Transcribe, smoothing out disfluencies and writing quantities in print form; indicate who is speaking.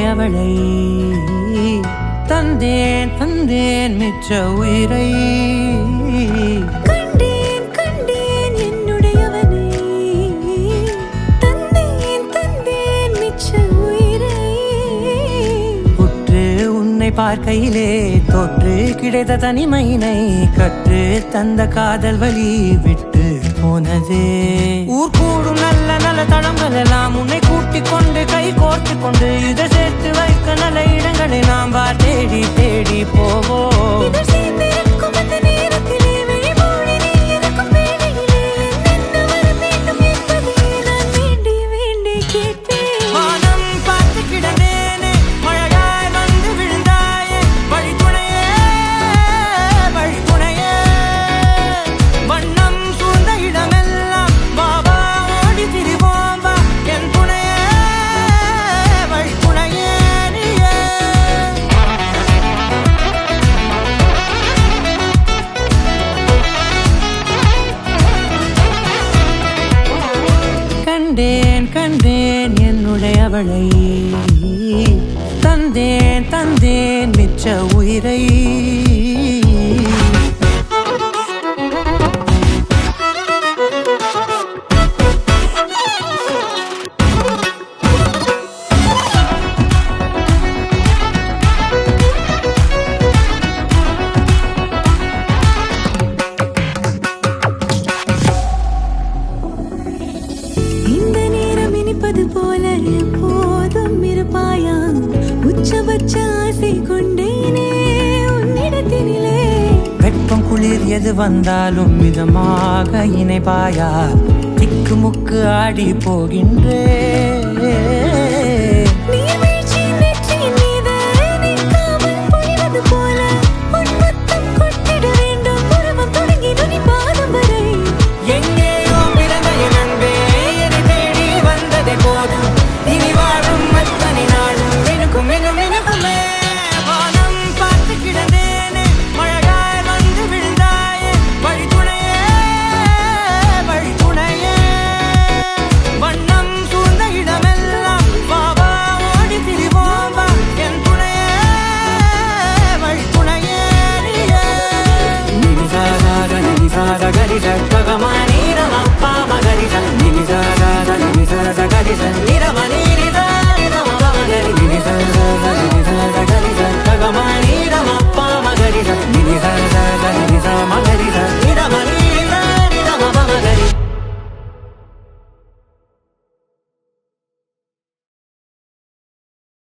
Speaker 1: அவளை தந்தேன் தந்தேன் மிச்ச உயிரை
Speaker 2: கண்டேன் கண்டேன் என்னுடையவனை தந்தேன் தந்தேன் மிச்ச உயிரை
Speaker 1: உற்று உன்னை பார்க்கையிலே தொற்று கிடைத்த தனிமையினை கற்று தந்த காதல் வழி விட்டு போனதே ஊர் கூடும் நல்ல நல்ல தளங்கள் எல்லாம் உன்னை கூட்டிக் கொண்டு கை கோர்த்து கொண்டு இதை சேர்த்து வைக்க நல்ல இடங்களை நாம் தேடி தேடி போவோம் கண்டேன் கண்டேன் என்னுடையவளை தந்தேன் தந்தேன் மிச்ச உயிரை
Speaker 2: போல எப்போதும் இருப்பாயா உச்சபட்ச ஆசை கொண்டேனே உன்னிடத்தினிலே
Speaker 1: வெப்பம் குளிர் எது வந்தாலும் மிதமாக இணைப்பாயா திக்கு முக்கு ஆடி போகின்றே